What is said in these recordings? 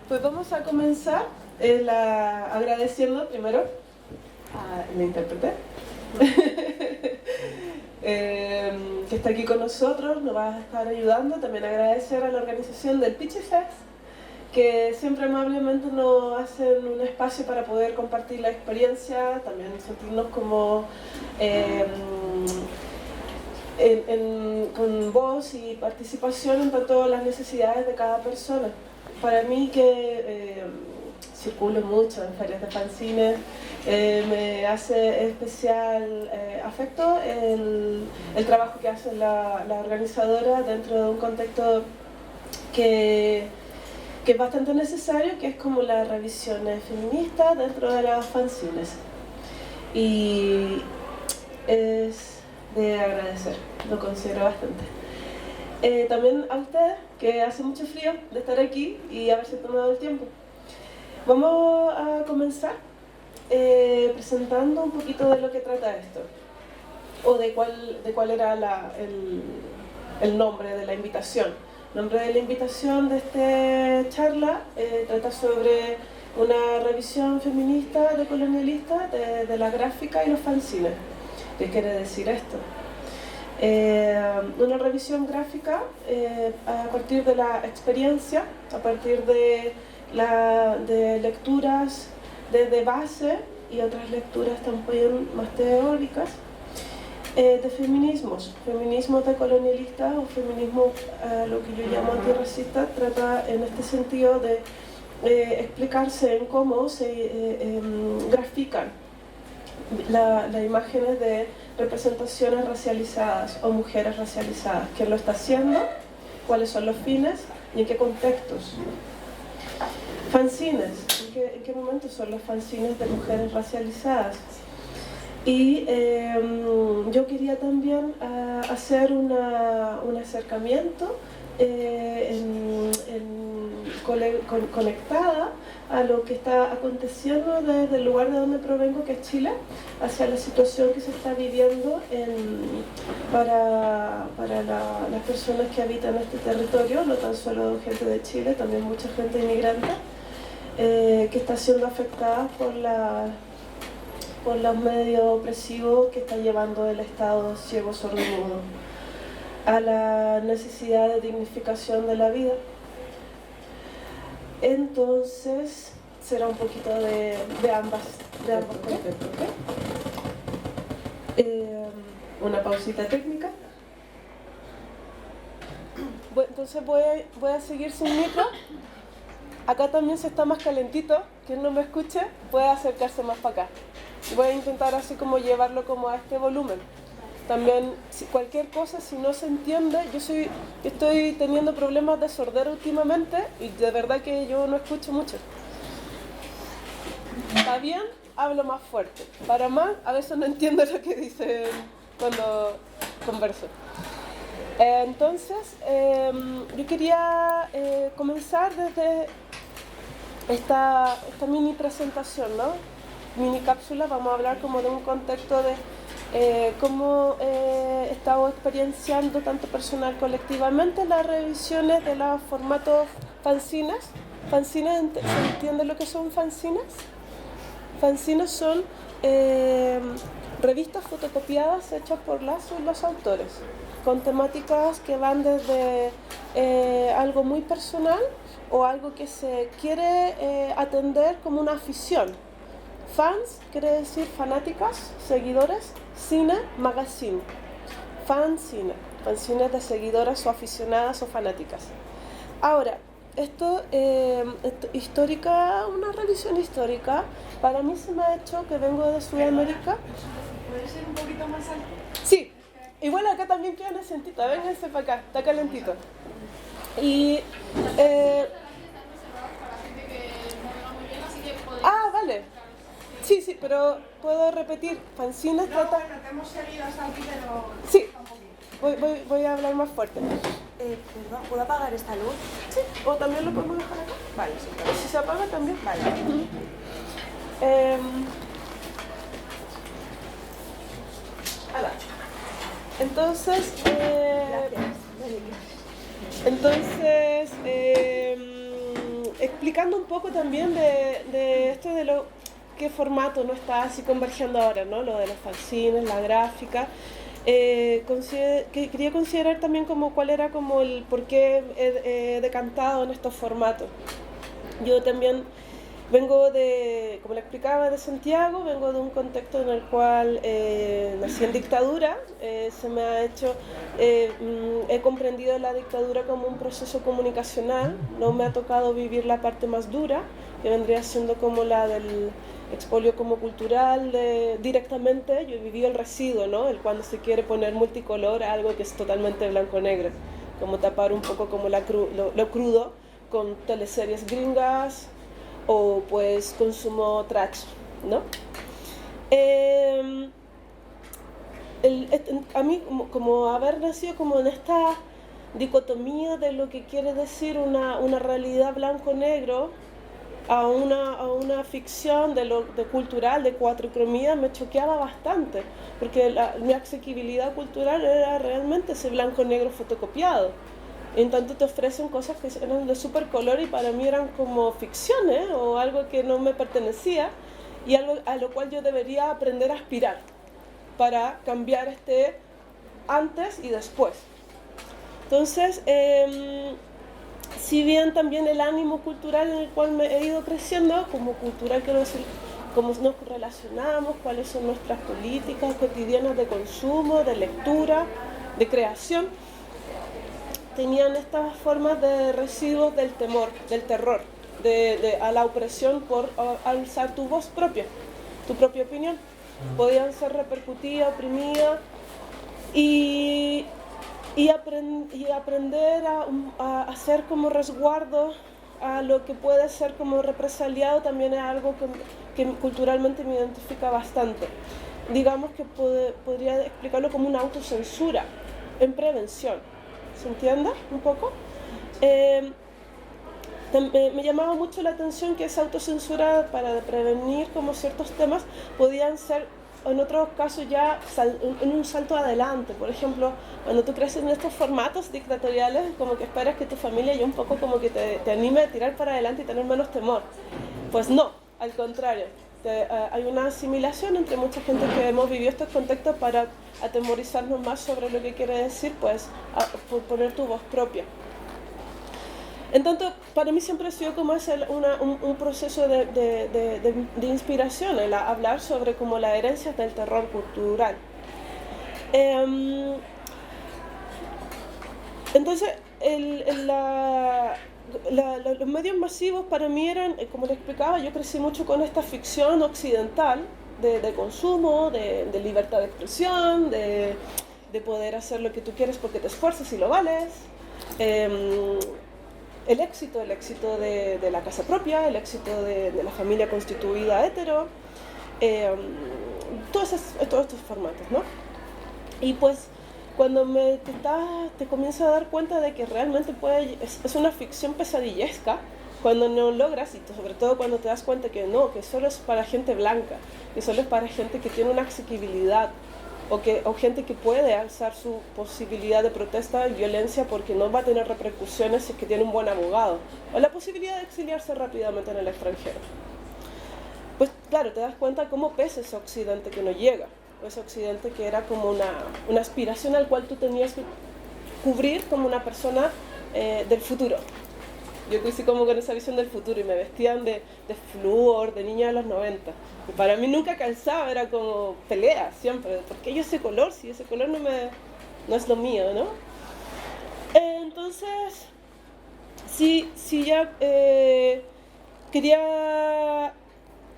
Pues vamos a comenzar agradeciendo primero a la intérprete que está aquí con nosotros, nos va a estar ayudando. También agradecer a la organización del Pitchy Fest, que siempre amablemente nos hacen un espacio para poder compartir la experiencia, también sentirnos como con voz y participación en tanto las necesidades de cada persona. Para mí, que circulo mucho en ferias de fanzines, me hace especial afecto el trabajo que hace la organizadora dentro de un contexto que es bastante necesario, que es como la revisión feminista dentro de los fanzines. Y es de agradecer, lo considero bastante. También a ustedes, que hace mucho frío de estar aquí y haberse tomado el tiempo. Vamos a comenzar presentando un poquito de lo que trata esto, o de cuál era el nombre de la invitación. El nombre de la invitación de esta charla trata sobre una revisión feminista decolonialista de la gráfica y los fanzines. ¿Qué quiere decir esto? Una revisión gráfica a partir de la experiencia, a partir de lecturas desde base y otras lecturas también más teóricas de feminismos decolonialistas o feminismo, lo que yo llamo antirracista, trata en este sentido de explicarse en cómo se grafican las imágenes de representaciones racializadas o mujeres racializadas, quién lo está haciendo, cuáles son los fines y en qué contextos. Fanzines, ¿en qué momento son los fanzines de mujeres racializadas? Y yo quería también hacer un acercamiento conectada a lo que está aconteciendo desde el lugar de donde provengo, que es Chile, hacia la situación que se está viviendo para las personas que habitan este territorio, no tan solo gente de Chile, también mucha gente inmigrante, que está siendo afectada por los medios opresivos que está llevando el Estado ciego, sordo y mudo, a la necesidad de dignificación de la vida. Entonces será un poquito de ambas contextos, ¿okay? Una pausita técnica. Entonces voy a seguir sin micro. Acá también se está más calentito. Quien no me escuche puede acercarse más para acá. Voy a intentar así como llevarlo como a este volumen. También cualquier cosa, si no se entiende, yo estoy teniendo problemas de sordera últimamente y de verdad que yo no escucho mucho. ¿Está bien? Hablo más fuerte. Para más, a veces no entiendo lo que dicen cuando converso. Entonces, yo quería comenzar desde esta mini presentación, ¿no? Mini cápsula. Vamos a hablar como de un contexto de cómo he estado experienciando tanto personal colectivamente las revisiones de los formatos fanzines. ¿Fanzines? ¿Se entiende lo que son fanzines? Fanzines son revistas fotocopiadas hechas por los autores, con temáticas que van desde algo muy personal o algo que se quiere atender como una afición. Fans quiere decir fanáticas, seguidores, cine, magazine. Fanzine, fanzines de seguidoras o aficionadas o fanáticas. Ahora, esto histórica, una revisión histórica, para mí se me ha hecho que vengo de Sudamérica. ¿Puede ser un poquito más alto? Sí, igual acá también queda necesitito, vénganse para acá, está calentito. Y vale. Sí, pero puedo repetir, fanzines trata... Bueno, que hemos seguido hasta aquí, pero... Sí, voy a hablar más fuerte. Perdón, ¿puedo apagar esta luz? Sí, o también lo podemos dejar acá. Vale, sí. Y si se apaga también. Vale. Entonces, explicando un poco también de esto de qué formato no está así convergiendo ahora, ¿no? Lo de los fanzines, la gráfica. Quería considerar también como cuál era como el por qué he decantado en estos formatos. Yo también vengo de, como le explicaba, de Santiago, vengo de un contexto en el cual nací en dictadura, se me ha hecho, he comprendido la dictadura como un proceso comunicacional, no me ha tocado vivir la parte más dura, que vendría siendo como la del expolio como cultural directamente. Yo he vivido el residuo, ¿no? El cuando se quiere poner multicolor a algo que es totalmente blanco-negro, como tapar un poco como lo crudo con teleseries gringas o pues consumo trash, ¿no? A mí como haber nacido como en esta dicotomía de lo que quiere decir una realidad blanco-negro a una ficción de cultural, de cuatricromía, me choqueaba bastante, porque mi asequibilidad cultural era realmente ese blanco-negro fotocopiado. En tanto te ofrecen cosas que eran de súper color y para mí eran como ficciones o algo que no me pertenecía y algo a lo cual yo debería aprender a aspirar para cambiar este antes y después. Entonces, si bien también el ánimo cultural en el cual me he ido creciendo, como cultural quiero decir, cómo nos relacionamos, cuáles son nuestras políticas cotidianas de consumo, de lectura, de creación, tenían estas formas de residuos del temor, del terror, a la opresión por alzar tu voz propia, tu propia opinión. Podían ser repercutidas, oprimidas y aprender a hacer como resguardo a lo que puede ser como represaliado también es algo que culturalmente me identifica bastante. Digamos que podría explicarlo como una autocensura en prevención. ¿Se entiende un poco? Me llamaba mucho la atención que esa autocensura para prevenir como ciertos temas podían ser en otros casos ya en un salto adelante. Por ejemplo, cuando tú creces en estos formatos dictatoriales, como que esperas que tu familia y un poco como que te anime a tirar para adelante y tener menos temor. Pues no, al contrario. Hay una asimilación entre mucha gente que hemos vivido estos contextos para atemorizarnos más sobre lo que quiere decir, pues, poner tu voz propia. Entonces, para mí siempre ha sido como un proceso de inspiración, el hablar sobre como las herencias del terror cultural. Entonces, los medios masivos para mí eran, como les explicaba, yo crecí mucho con esta ficción occidental de consumo, de libertad de expresión, de poder hacer lo que tú quieres porque te esfuerzas y lo vales. El éxito de la casa propia, el éxito de la familia constituida hetero, todos estos formatos, ¿no? Y pues cuando te comienzas a dar cuenta de que realmente es una ficción pesadillesca, cuando no logras, y sobre todo cuando te das cuenta que no, que solo es para gente blanca, que solo es para gente que tiene una asequibilidad, o gente que puede alzar su posibilidad de protesta y violencia porque no va a tener repercusiones si es que tiene un buen abogado, o la posibilidad de exiliarse rápidamente en el extranjero. Pues claro, te das cuenta cómo pesa ese occidente que no llega, o ese occidente que era como una aspiración al cual tú tenías que cubrir como una persona del futuro. Yo crecí como con esa visión del futuro y me vestían de flúor, de niña de los 90. Y para mí nunca calzaba, era como pelea siempre. ¿Por qué yo ese color? Si ese color no es lo mío, ¿no? Entonces, sí ya quería,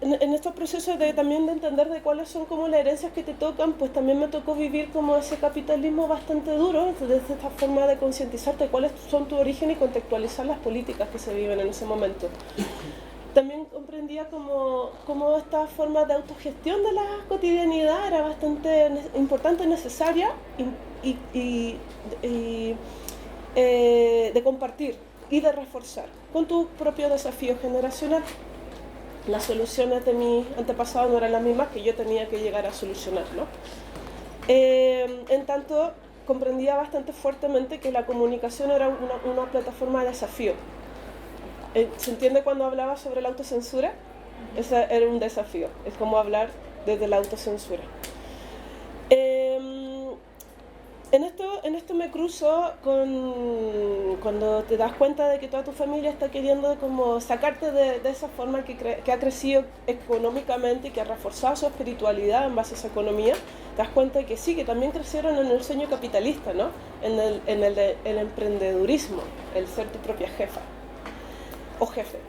en estos procesos también de entender de cuáles son como las herencias que te tocan, pues también me tocó vivir como ese capitalismo bastante duro, desde esta forma de concientizarte de cuáles son tu origen y contextualizar las políticas que se viven en ese momento. También comprendía como esta forma de autogestión de la cotidianidad era bastante importante, necesaria y de compartir y de reforzar con tu propio desafío generacional. Las soluciones de mis antepasados no eran las mismas que yo tenía que llegar a solucionar, ¿no? En tanto, comprendía bastante fuertemente que la comunicación era una plataforma de desafío. ¿Se entiende cuando hablaba sobre la autocensura? Ese era un desafío, es como hablar desde la autocensura. En esto me cruzo con cuando te das cuenta de que toda tu familia está queriendo como sacarte de esa forma que ha crecido económicamente y que ha reforzado su espiritualidad en base a esa economía. Te das cuenta de que sí, que también crecieron en el sueño capitalista, ¿no? En el emprendedurismo, el ser tu propia jefa o jefe.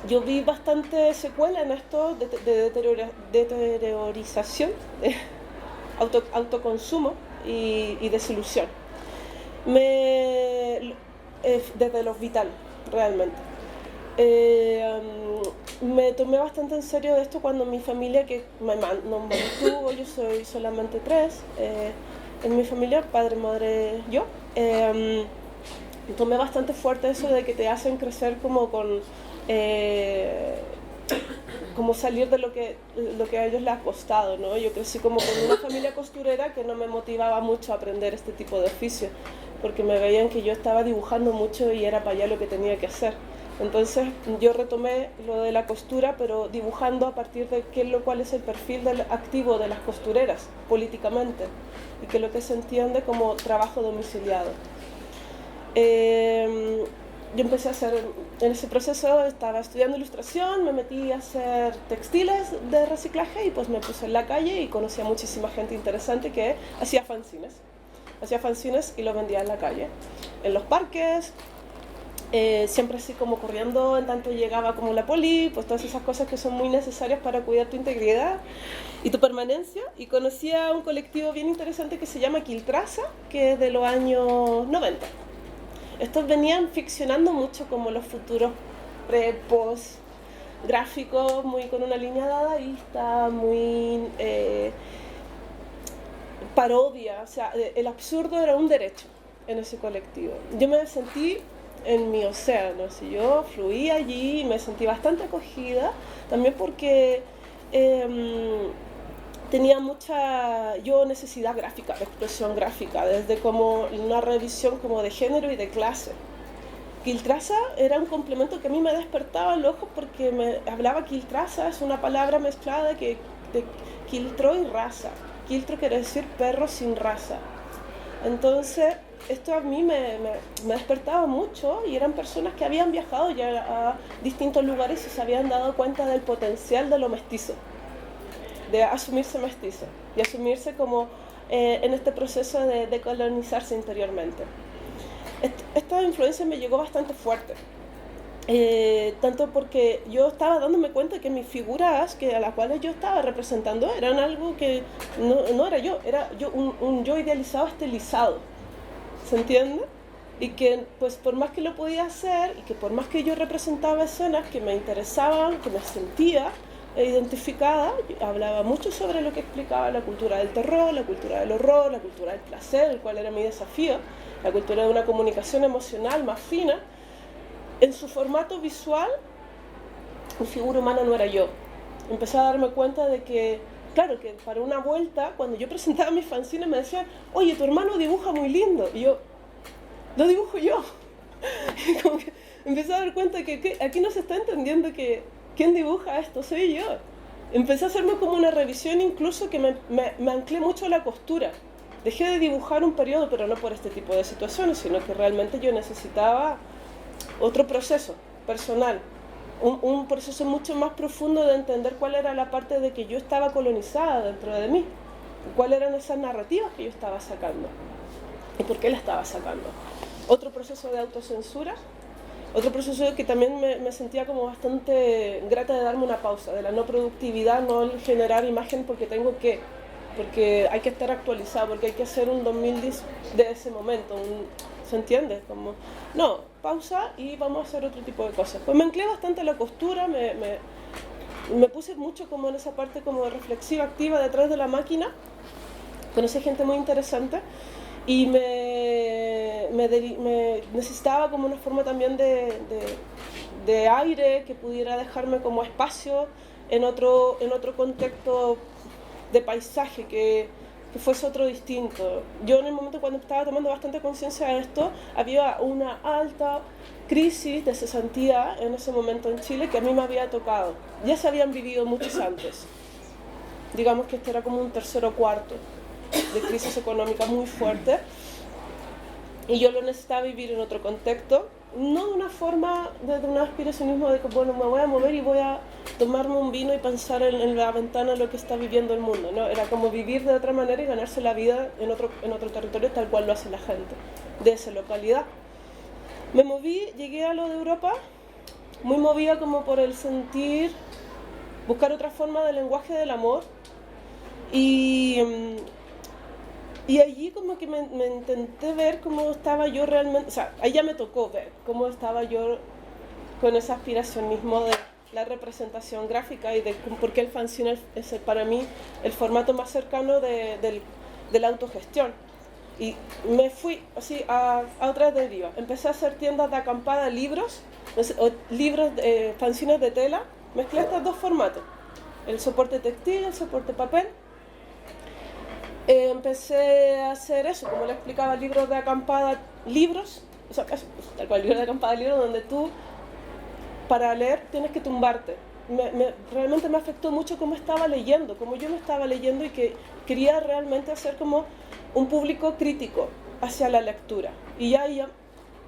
Yo vi bastante secuela en esto de deteriorización, de autoconsumo y desilusión. Desde lo vital, realmente. Me tomé bastante en serio de esto cuando mi familia, que no me mantuvo, yo soy solamente 3, en mi familia, padre, madre, yo, tomé bastante fuerte eso de que te hacen crecer como con... como salir de lo que a ellos les ha costado, ¿no? Yo crecí como con una familia costurera que no me motivaba mucho a aprender este tipo de oficio, porque me veían que yo estaba dibujando mucho y era para allá lo que tenía que hacer. Entonces yo retomé lo de la costura, pero dibujando a partir de cuál es el perfil activo de las costureras políticamente y que es lo que se entiende como trabajo domiciliado. Yo empecé a hacer, en ese proceso estaba estudiando ilustración, me metí a hacer textiles de reciclaje y pues me puse en la calle y conocí a muchísima gente interesante que hacía fanzines. Hacía fanzines y los vendía en la calle, en los parques, siempre así como corriendo en tanto llegaba como la poli, pues todas esas cosas que son muy necesarias para cuidar tu integridad y tu permanencia. Y conocí a un colectivo bien interesante que se llama Quiltraza, que es de los años 90. Estos venían ficcionando mucho como los futuros pre-post gráficos, muy con una línea dadaísta, muy parodia, o sea, el absurdo era un derecho en ese colectivo. Yo me sentí en mi océano, así, yo fluí allí y me sentí bastante acogida, también porque tenía mucha necesidad gráfica, de expresión gráfica, desde como una revisión como de género y de clase. Quiltraza era un complemento que a mí me despertaba el ojo porque me hablaba quiltraza, es una palabra mezclada de quiltro y raza. Quiltro quiere decir perro sin raza. Entonces esto a mí me despertaba mucho y eran personas que habían viajado ya a distintos lugares y se habían dado cuenta del potencial de lo mestizo, de asumirse mestizo y asumirse como en este proceso de decolonizarse interiormente. Esta influencia me llegó bastante fuerte, tanto porque yo estaba dándome cuenta que mis figuras a las cuales yo estaba representando eran algo que no era yo, era yo, un yo idealizado, estilizado, ¿se entiende? Y que pues por más que lo podía hacer y que por más que yo representaba escenas que me interesaban, que me sentía identificada, hablaba mucho sobre lo que explicaba la cultura del terror, la cultura del horror, la cultura del placer, el cual era mi desafío, la cultura de una comunicación emocional más fina. En su formato visual, mi figura humana no era yo. Empecé a darme cuenta de que, claro, que para una vuelta, cuando yo presentaba mis fanzines me decían, oye, tu hermano dibuja muy lindo, y yo, lo dibujo yo. Y como que empecé a dar cuenta que aquí no se está entendiendo que ¿quién dibuja esto? Soy yo. Empecé a hacerme como una revisión, incluso que me anclé mucho a la costura. Dejé de dibujar un periodo, pero no por este tipo de situaciones, sino que realmente yo necesitaba otro proceso personal, un proceso mucho más profundo de entender cuál era la parte de que yo estaba colonizada dentro de mí, cuáles eran esas narrativas que yo estaba sacando y por qué las estaba sacando. Otro proceso de autocensura. Otro proceso que también me sentía como bastante grata de darme una pausa, de la no productividad, no el generar imagen porque hay que estar actualizado, porque hay que hacer un 2010 de ese momento, ¿se entiende? Como, no, pausa y vamos a hacer otro tipo de cosas. Pues me anclé bastante a la costura, me puse mucho como en esa parte como reflexiva, activa detrás de la máquina, conocí gente muy interesante. Y me necesitaba como una forma también de aire que pudiera dejarme como espacio en otro contexto de paisaje que que fuese otro distinto. Yo en el momento cuando estaba tomando bastante conciencia de esto, había una alta crisis de cesantía en ese momento en Chile que a mí me había tocado. Ya se habían vivido muchos antes. Digamos que este era como un tercero o cuarto de crisis económica muy fuerte. Y yo lo necesitaba vivir en otro contexto, no de una forma, de un aspiracionismo de que, bueno, me voy a mover y voy a tomarme un vino y pensar en la ventana lo que está viviendo el mundo, ¿no? Era como vivir de otra manera y ganarse la vida en otro territorio tal cual lo hace la gente de esa localidad. Me moví, llegué a lo de Europa, muy movida como por el sentir, buscar otra forma del lenguaje del amor y allí como que me intenté ver cómo estaba yo realmente, o sea, ahí ya me tocó ver cómo estaba yo con ese aspiracionismo de la representación gráfica y de por qué el fanzine es para mí el formato más cercano de la autogestión. Y me fui así a otra deriva. Empecé a hacer tiendas de acampada, libros, fanzines de tela, mezclé estos dos formatos, el soporte textil, el soporte papel. Empecé a hacer eso, como le explicaba, libros de acampada, libros, o sea, tal cual, libros de acampada, libros donde tú, para leer, tienes que tumbarte. Realmente me afectó mucho cómo estaba leyendo, cómo yo me estaba leyendo y que quería realmente hacer como un público crítico hacia la lectura. Y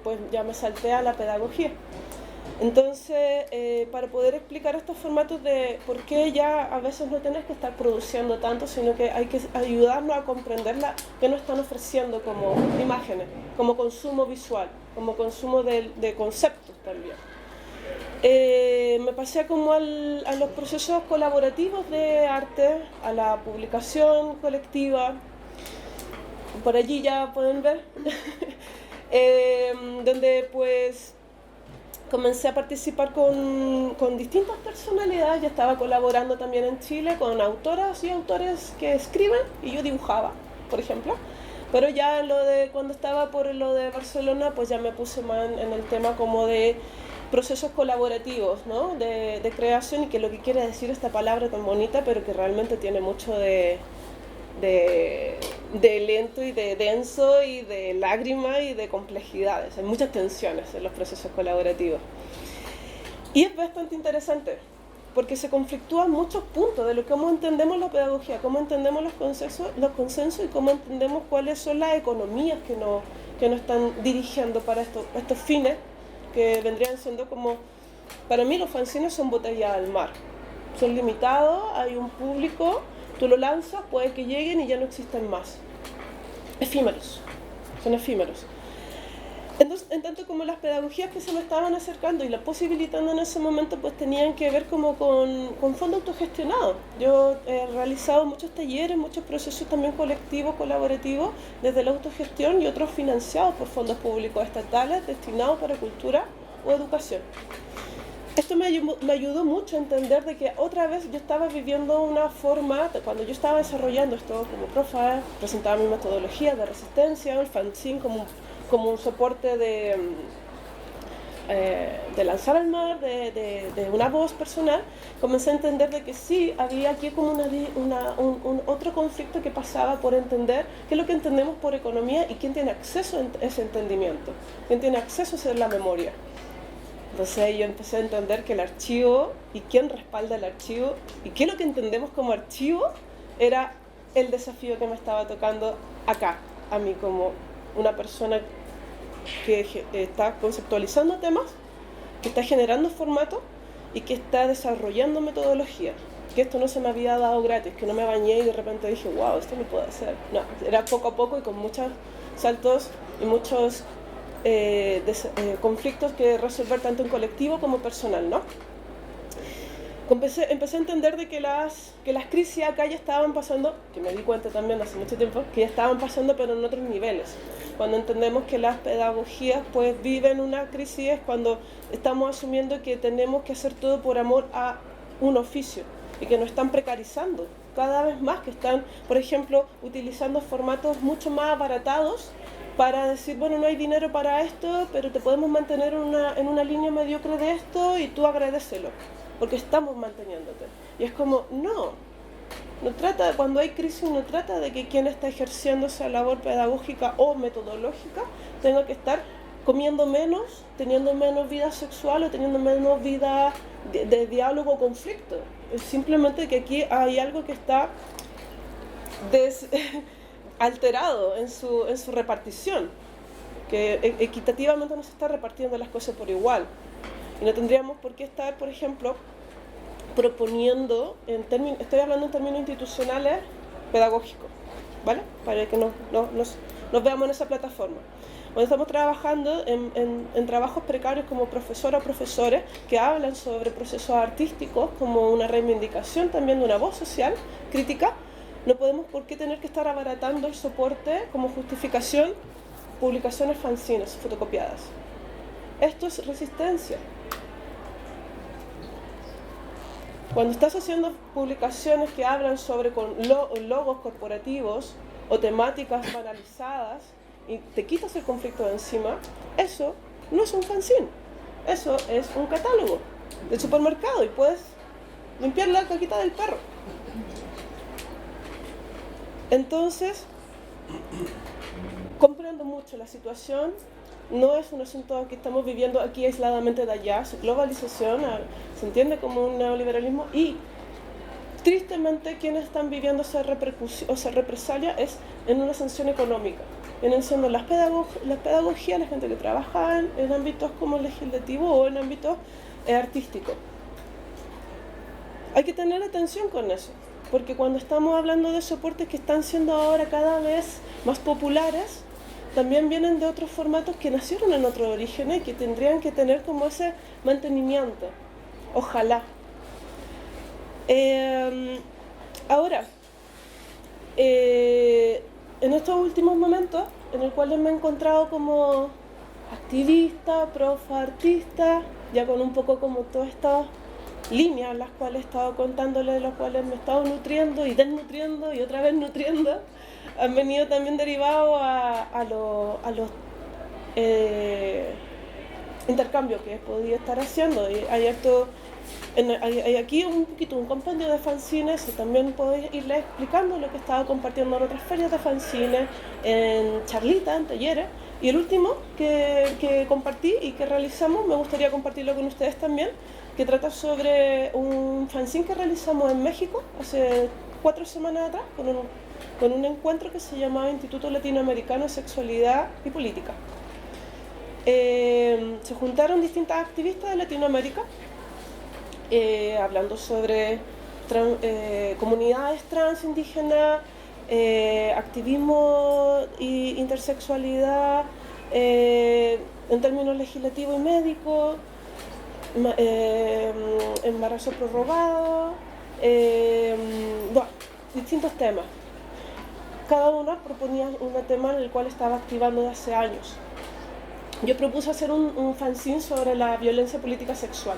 pues ya me salté a la pedagogía. Entonces, para poder explicar estos formatos de por qué ya a veces no tenés que estar produciendo tanto, sino que hay que ayudarnos a comprender qué nos están ofreciendo como imágenes, como consumo visual, como consumo de conceptos también. Me pasé como a los procesos colaborativos de arte, a la publicación colectiva, por allí ya pueden ver, donde pues comencé a participar con distintas personalidades. Ya estaba colaborando también en Chile con autoras y autores que escriben y yo dibujaba, por ejemplo. Pero ya cuando estaba por lo de Barcelona, pues ya me puse más en el tema como de procesos colaborativos, ¿no? de creación, y que lo que quiere decir esta palabra tan bonita, pero que realmente tiene mucho de lento y de denso y de lágrima y de complejidades. Hay muchas tensiones en los procesos colaborativos. Y es bastante interesante porque se conflictúan muchos puntos de cómo entendemos la pedagogía, cómo entendemos los consensos y cómo entendemos cuáles son las economías que nos están dirigiendo para estos fines que vendrían siendo como, para mí los fanzines son botellas al mar. Son limitados, hay un público, tú lo lanzas, puede que lleguen y ya no existen más. Efímeros, son efímeros. Entonces, en tanto como las pedagogías que se me estaban acercando y las posibilitando en ese momento, pues tenían que ver como con fondo autogestionado. Yo he realizado muchos talleres, muchos procesos también colectivos, colaborativos, desde la autogestión y otros financiados por fondos públicos estatales destinados para cultura o educación. Esto me ayudó mucho a entender de que otra vez yo estaba viviendo una forma, cuando yo estaba desarrollando esto como profe, presentaba mi metodología de resistencia, el fanzine como un soporte de lanzar al mar, de una voz personal, comencé a entender de que sí, había aquí como un otro conflicto que pasaba por entender qué es lo que entendemos por economía y quién tiene acceso a ese entendimiento, quién tiene acceso a hacer la memoria. Entonces yo empecé a entender que el archivo y quién respalda el archivo y qué es lo que entendemos como archivo era el desafío que me estaba tocando acá, a mí como una persona que está conceptualizando temas, que está generando formatos y que está desarrollando metodología. Que esto no se me había dado gratis, que no me bañé y de repente dije, wow, esto lo puedo hacer. No, era poco a poco y con muchos saltos y muchos conflictos que resolver tanto en colectivo como personal, ¿no? Empecé a entender de que las crisis acá ya estaban pasando, que me di cuenta también hace mucho tiempo, que ya estaban pasando pero en otros niveles. Cuando entendemos que las pedagogías pues viven una crisis es cuando estamos asumiendo que tenemos que hacer todo por amor a un oficio y que nos están precarizando cada vez más, que están, por ejemplo, utilizando formatos mucho más abaratados para decir, bueno, no hay dinero para esto, pero te podemos mantener en una línea mediocre de esto y tú agradécelo, porque estamos manteniéndote. Y es como, no, Cuando hay crisis no trata de que quien está ejerciendo esa labor pedagógica o metodológica tenga que estar comiendo menos, teniendo menos vida sexual o teniendo menos vida de diálogo o conflicto. Es simplemente que aquí hay algo que está alterado en su repartición, que equitativamente no se está repartiendo las cosas por igual. Y no tendríamos por qué estar, por ejemplo, proponiendo, estoy hablando en términos institucionales pedagógicos, ¿vale? Para que nos veamos en esa plataforma. Cuando estamos trabajando en trabajos precarios como profesora o profesores que hablan sobre procesos artísticos como una reivindicación también de una voz social crítica, no podemos por qué tener que estar abaratando el soporte como justificación publicaciones fanzines fotocopiadas. Esto es resistencia. Cuando estás haciendo publicaciones que hablan sobre logos corporativos o temáticas banalizadas y te quitas el conflicto de encima, eso no es un fanzine, eso es un catálogo del supermercado y puedes limpiar la caquita del perro. Entonces, comprendo mucho la situación. No es un asunto que estamos viviendo aquí aisladamente de allá, su globalización se entiende como un neoliberalismo y tristemente quienes están viviendo esa repercusión o esa represalia es en una sanción económica. Vienen siendo las pedagogías, la gente que trabaja en ámbitos como legislativo o en ámbitos artísticos. Hay que tener atención con eso, porque cuando estamos hablando de soportes que están siendo ahora cada vez más populares, también vienen de otros formatos que nacieron en otros orígenes y que tendrían que tener como ese mantenimiento. Ojalá. Ahora, en estos últimos momentos, en el cual me he encontrado como activista, profe, artista, ya con un poco como todas estas líneas, las cuales he estado contándole, de las cuales me he estado nutriendo y desnutriendo y otra vez nutriendo, han venido también derivados a los intercambios que he podido estar haciendo. Y hay aquí un compendio de fanzines y también puedo irles explicando lo que he estado compartiendo en otras ferias de fanzines, en charlitas, en talleres. Y el último que compartí y que realizamos, me gustaría compartirlo con ustedes también, que trata sobre un fanzine que realizamos en México hace 4 semanas atrás con un encuentro que se llamaba Instituto Latinoamericano de Sexualidad y Política. Se juntaron distintas activistas de Latinoamérica hablando sobre comunidades trans, indígenas, activismo e intersexualidad en términos legislativos y médicos, embarazo prorrogado, distintos temas. Cada una proponía un tema en el cual estaba activando desde hace años. Yo propuse hacer un fanzine sobre la violencia política sexual.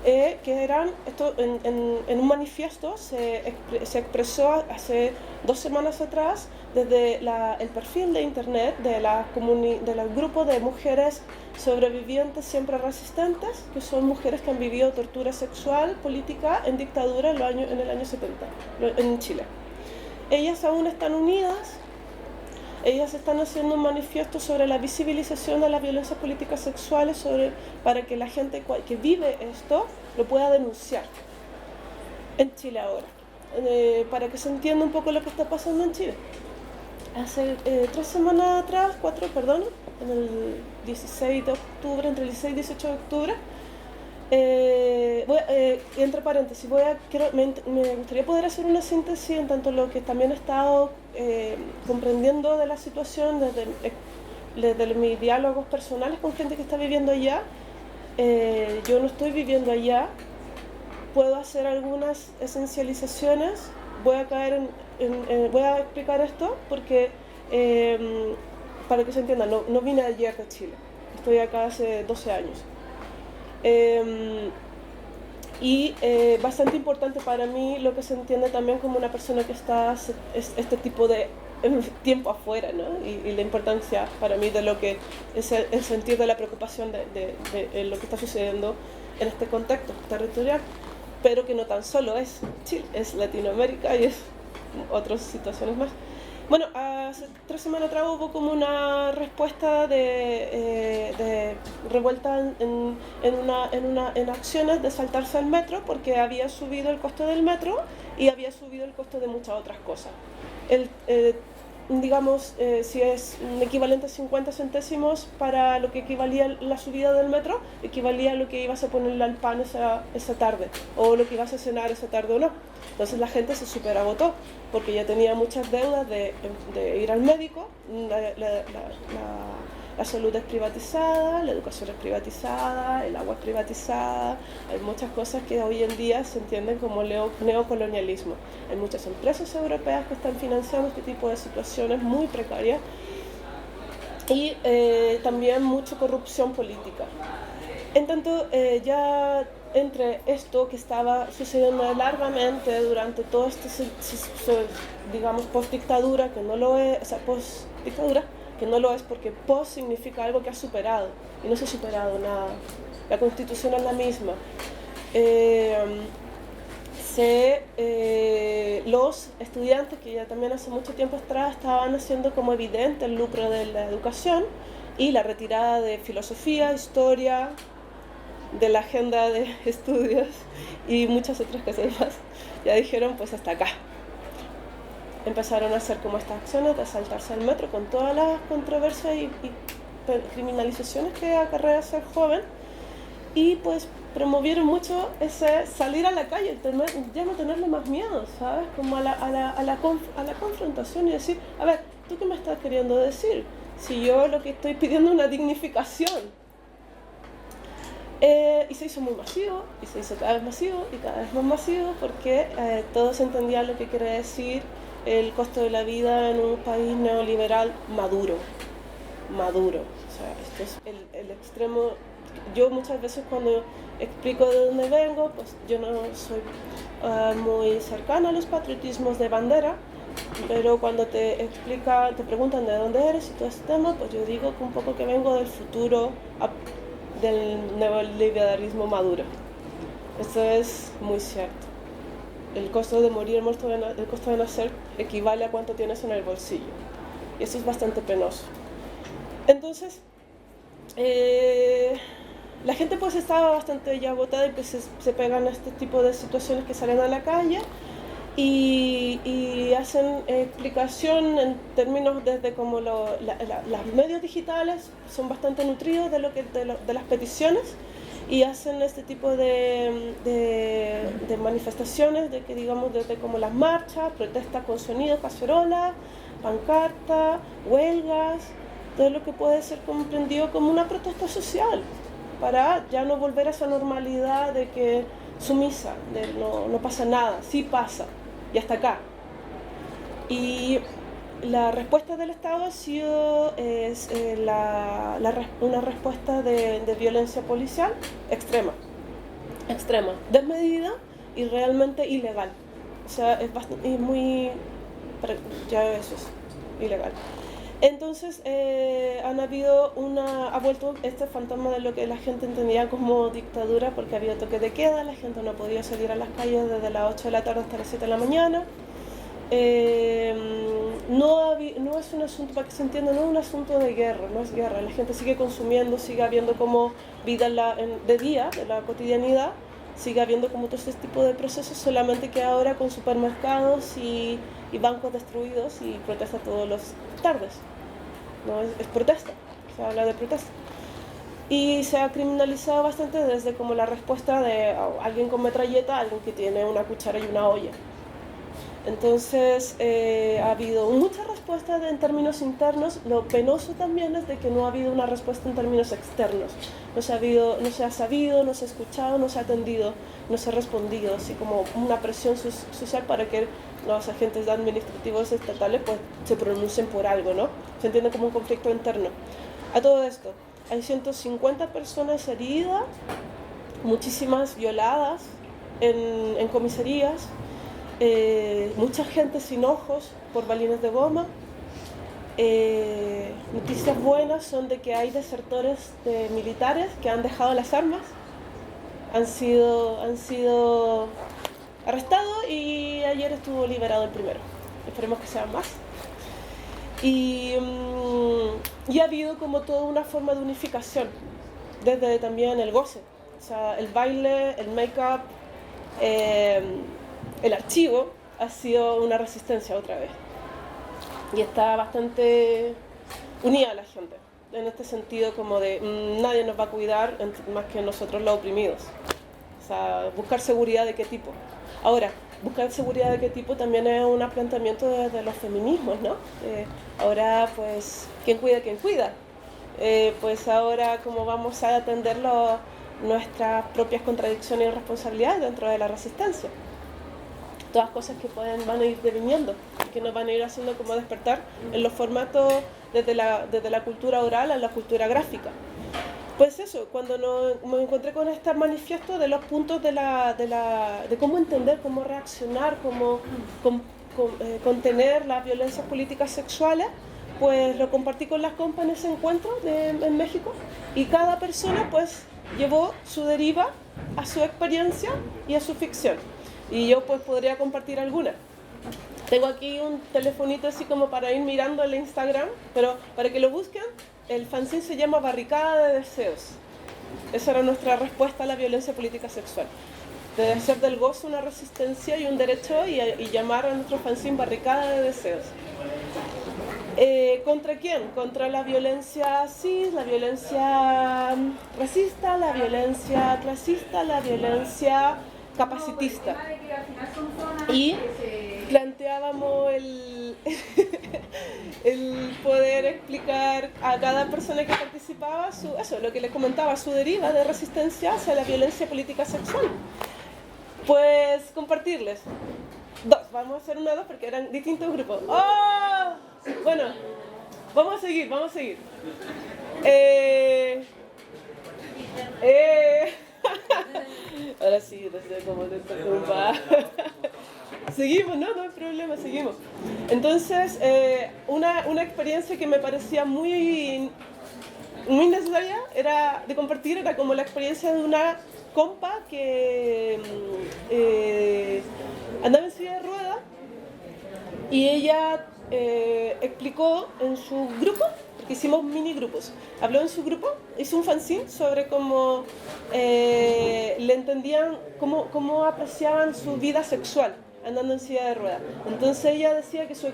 Que eran, esto en un manifiesto se expresó hace 2 semanas atrás desde el perfil de internet del grupo de mujeres sobrevivientes siempre resistentes, que son mujeres que han vivido tortura sexual, política en dictadura en el año 70 en Chile. Ellas aún están unidas. Ellas están haciendo un manifiesto sobre la visibilización de las violencias políticas sexuales para que la gente que vive esto lo pueda denunciar en Chile ahora, para que se entienda un poco lo que está pasando en Chile. Hace 3 semanas atrás, 4, perdón, en el 16 de octubre, entre el 16 y 18 de octubre, entre paréntesis, me gustaría poder hacer una síntesis en tanto lo que también he estado comprendiendo de la situación desde mis diálogos personales con gente que está viviendo allá. Yo no estoy viviendo allá, puedo hacer algunas esencializaciones, voy a explicar esto porque para que se entienda, no vine ayer de Chile, estoy acá hace 12 años. Bastante importante para mí lo que se entiende también como una persona que está este tipo de tiempo afuera, ¿no? Y la importancia para mí de lo que es el sentir de la preocupación de lo que está sucediendo en este contexto territorial. pero que no tan solo es Chile, es Latinoamérica y es otras situaciones más. Bueno, hace 3 semanas atrás hubo como una respuesta de revuelta en acciones de saltarse al metro porque había subido el costo del metro y había subido el costo de muchas otras cosas. Digamos, si es un equivalente a 50 céntimos para lo que equivalía la subida del metro, equivalía a lo que ibas a ponerle al pan esa tarde, o lo que ibas a cenar esa tarde o no. Entonces la gente se superagotó, porque ya tenía muchas deudas de ir al médico, la salud es privatizada, la educación es privatizada, el agua es privatizada, hay muchas cosas que hoy en día se entienden como neocolonialismo. Hay muchas empresas europeas que están financiando este tipo de situaciones muy precarias y también mucha corrupción política. En tanto, ya entre esto que estaba sucediendo largamente durante todo este, digamos, post-dictadura, que no lo es, o sea, post-dictadura, que no lo es porque post significa algo que ha superado, y no se ha superado nada. La Constitución es la misma. Los estudiantes, que ya también hace mucho tiempo atrás estaban haciendo como evidente el lucro de la educación y la retirada de filosofía, historia, de la agenda de estudios y muchas otras cosas más, ya dijeron pues hasta acá. Empezaron a hacer como estas acciones de saltarse al metro con todas las controversias y criminalizaciones que acarrea ser joven, y pues promovieron mucho ese salir a la calle, ya no tenerle más miedo, ¿sabes? Como a la confrontación y decir, a ver, ¿tú qué me estás queriendo decir? Si yo lo que estoy pidiendo es una dignificación. Y se hizo muy masivo, y se hizo cada vez masivo, y cada vez más masivo, porque todos entendían lo que quiere decir el costo de la vida en un país neoliberal maduro. O sea, esto es el extremo. Yo muchas veces cuando explico de dónde vengo, pues yo no soy muy cercana a los patriotismos de bandera, pero cuando te preguntan de dónde eres y todo este tema, pues yo digo que un poco que vengo del futuro del neoliberalismo maduro. Esto es muy cierto. El costo de morir, el costo de nacer equivale a cuánto tienes en el bolsillo. Y eso es bastante penoso. Entonces, la gente pues estaba bastante ya agotada y pues se pegan a este tipo de situaciones que salen a la calle y hacen explicación en términos desde como los medios digitales son bastante nutridos de las peticiones, y hacen este tipo de manifestaciones, de que digamos desde como las marchas, protestas con sonido, cacerola, pancarta, huelgas, todo lo que puede ser comprendido como una protesta social, para ya no volver a esa normalidad de que sumisa, de no pasa nada, sí pasa, y hasta acá. Y la respuesta del Estado ha sido una respuesta de violencia policial extrema, desmedida y realmente ilegal. O sea, es bastante, ya eso es ilegal. Entonces ha vuelto este fantasma de lo que la gente entendía como dictadura, porque había toque de queda, la gente no podía salir a las calles desde las 8 de la tarde hasta las 7 de la mañana. No es un asunto, para que se entienda, no es un asunto de guerra, no es guerra. La gente sigue consumiendo, sigue habiendo como vida de día, de la cotidianidad, sigue habiendo como todo este tipo de procesos, solamente que ahora con supermercados y bancos destruidos y protesta todas las tardes. No es protesta, se habla de protesta. Y se ha criminalizado bastante desde como la respuesta de alguien con metralleta a alguien que tiene una cuchara y una olla. Entonces ha habido mucha respuesta en términos internos. Lo penoso también es de que no ha habido una respuesta en términos externos. No se ha sabido, no se ha escuchado, no se ha atendido, no se ha respondido, así como una presión social para que los agentes administrativos estatales pues se pronuncien por algo, ¿no? Se entiende como un conflicto interno. A todo esto, hay 150 personas heridas, muchísimas violadas en comisarías, mucha gente sin ojos por balines de goma. Noticias buenas son de que hay desertores militares que han dejado las armas, han sido arrestados y ayer estuvo liberado el primero. Esperemos que sean más. Y ha habido como toda una forma de unificación, desde también el goce, o sea, el baile, el make-up, el archivo ha sido una resistencia otra vez. Y está bastante unida la gente, en este sentido como de nadie nos va a cuidar más que nosotros los oprimidos. O sea, buscar seguridad de qué tipo. Ahora, buscar seguridad de qué tipo también es un planteamiento de los feminismos, ¿no? Ahora, pues, ¿quién cuida, quién cuida? Pues ahora, ¿cómo vamos a atender nuestras propias contradicciones y responsabilidades dentro de la resistencia? Todas cosas que van a ir deviniendo, que nos van a ir haciendo como despertar en los formatos desde la cultura oral a la cultura gráfica. Pues eso, cuando me encontré con este manifiesto de los puntos de cómo entender, cómo reaccionar, cómo contener las violencias políticas sexuales, pues lo compartí con las compas en ese encuentro en México, y cada persona pues llevó su deriva a su experiencia y a su ficción. Y yo pues podría compartir algunas. Tengo aquí un telefonito así como para ir mirando el Instagram, pero para que lo busquen, el fanzine se llama Barricada de Deseos. Esa era nuestra respuesta a la violencia política sexual. De hacer del gozo una resistencia y un derecho y llamar a nuestro fanzine Barricada de Deseos. ¿Contra quién? Contra la violencia cis, la violencia racista, la violencia clasista, la violencia capacitista. Y planteábamos el poder explicar a cada persona que participaba lo que les comentaba, su deriva de resistencia hacia la violencia política sexual. Pues compartirles vamos a hacer dos porque eran distintos grupos. ¡Oh! Bueno, vamos a seguir. Ahora sí, desde como te preocupa. Seguimos, no hay problema, seguimos. Entonces, una experiencia que me parecía muy necesaria de compartir era como la experiencia de una compa que andaba en silla de ruedas y ella explicó en su grupo, porque hicimos mini grupos, habló en su grupo, hizo un fanzine sobre cómo le entendían, cómo apreciaban su vida sexual andando en silla de ruedas. Entonces ella decía que su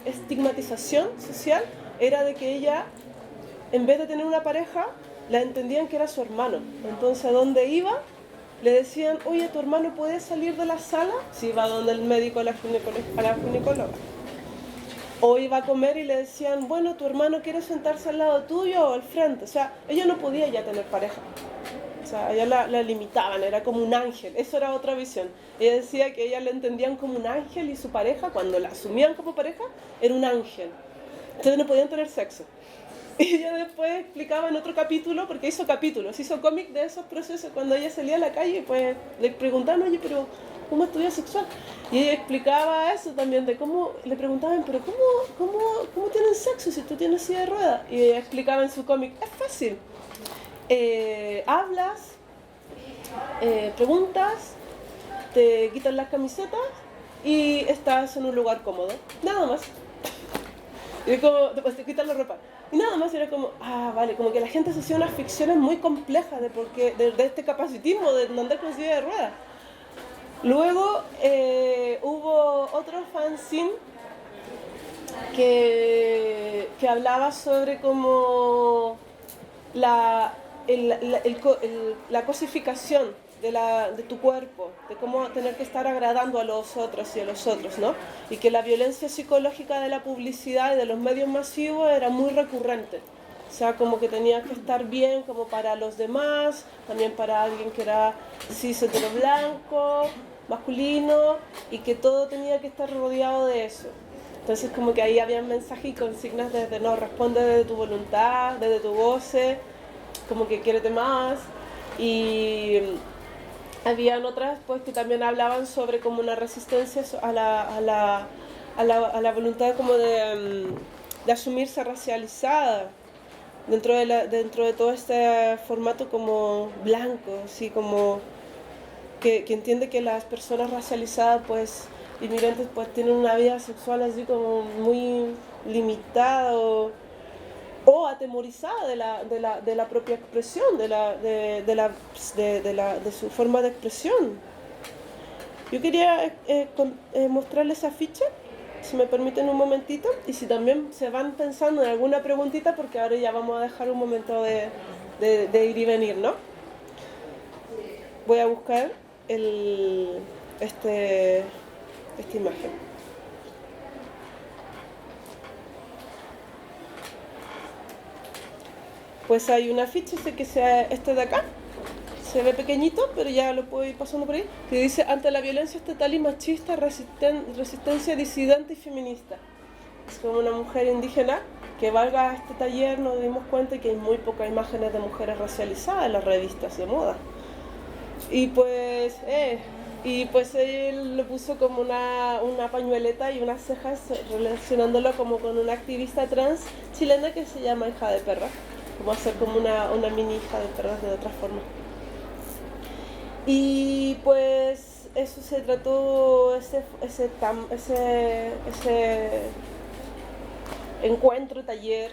estigmatización social era de que ella, en vez de tener una pareja, la entendían que era su hermano. Entonces, ¿a dónde iba? Le decían, oye, ¿tu hermano puede salir de la sala? Si iba donde el médico, a la ginecóloga. O iba a comer y le decían, bueno, ¿tu hermano quiere sentarse al lado tuyo o al frente? O sea, ella no podía ya tener pareja. O sea, ella la limitaban, era como un ángel. Eso era otra visión. Ella decía que ella la entendían como un ángel y su pareja, cuando la asumían como pareja, era un ángel. Entonces no podían tener sexo. Y ella después explicaba en otro capítulo, porque hizo capítulos, hizo cómic de esos procesos, cuando ella salía a la calle, pues le preguntaban, oye, pero ¿cómo es tu vida sexual? Y ella explicaba eso también, de cómo, le preguntaban, pero ¿cómo tienen sexo si tú tienes silla de ruedas? Y ella explicaba en su cómic, es fácil. Hablas, preguntas, te quitan las camisetas y estás en un lugar cómodo, nada más. Y como, después te quitan la ropa. Y nada más era como, vale, como que la gente se hacía unas ficciones muy complejas de este capacitismo, de andar con silla de ruedas. Luego hubo otro fanzine que hablaba sobre como la cosificación de tu cuerpo, de cómo tener que estar agradando a los otros y a los otros, ¿no? Y que la violencia psicológica de la publicidad y de los medios masivos era muy recurrente. O sea, como que tenías que estar bien como para los demás, también para alguien que era cis hetero blanco, masculino, y que todo tenía que estar rodeado de eso. Entonces como que ahí había mensajes y consignas desde, no, responde desde tu voluntad, desde tu goce, como que quiérete más. Y habían otras pues que también hablaban sobre como una resistencia a la voluntad como de asumirse racializada dentro de todo este formato como blanco, así como que entiende que las personas racializadas, pues, inmigrantes, pues tienen una vida sexual así como muy limitada o atemorizada de la propia expresión, de su forma de expresión. Yo quería mostrarles esa ficha, si me permiten un momentito, y si también se van pensando en alguna preguntita, porque ahora ya vamos a dejar un momento de ir y venir, ¿no? Voy a buscar esta imagen. Pues hay una ficha, sé que sea este de acá, se ve pequeñito, pero ya lo puedo ir pasando por ahí, que dice: ante la violencia estatal y machista, resistencia disidente y feminista. Es como una mujer indígena que valga a este taller. Nos dimos cuenta que hay muy pocas imágenes de mujeres racializadas en las revistas de moda. Y pues él lo puso como una pañueleta y unas cejas, relacionándolo como con una activista trans chilena que se llama Hija de Perra, como hacer como una mini hija de perra de otra forma. Y pues eso se trató, ese encuentro, taller.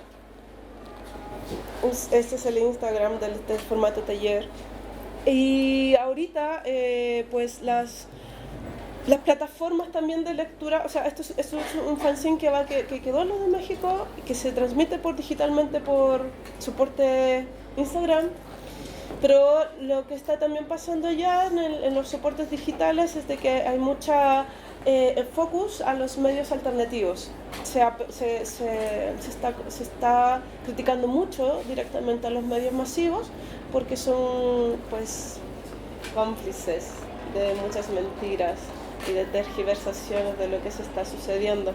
Este es el Instagram del formato taller. Y ahorita pues las plataformas también de lectura, o sea, esto es un fanzine que quedó en lo de México y que se transmite digitalmente por soporte Instagram. Pero lo que está también pasando ya en los soportes digitales es de que hay mucha focus a los medios alternativos. Se está criticando mucho directamente a los medios masivos porque son, pues, cómplices de muchas mentiras y de tergiversaciones de lo que se está sucediendo.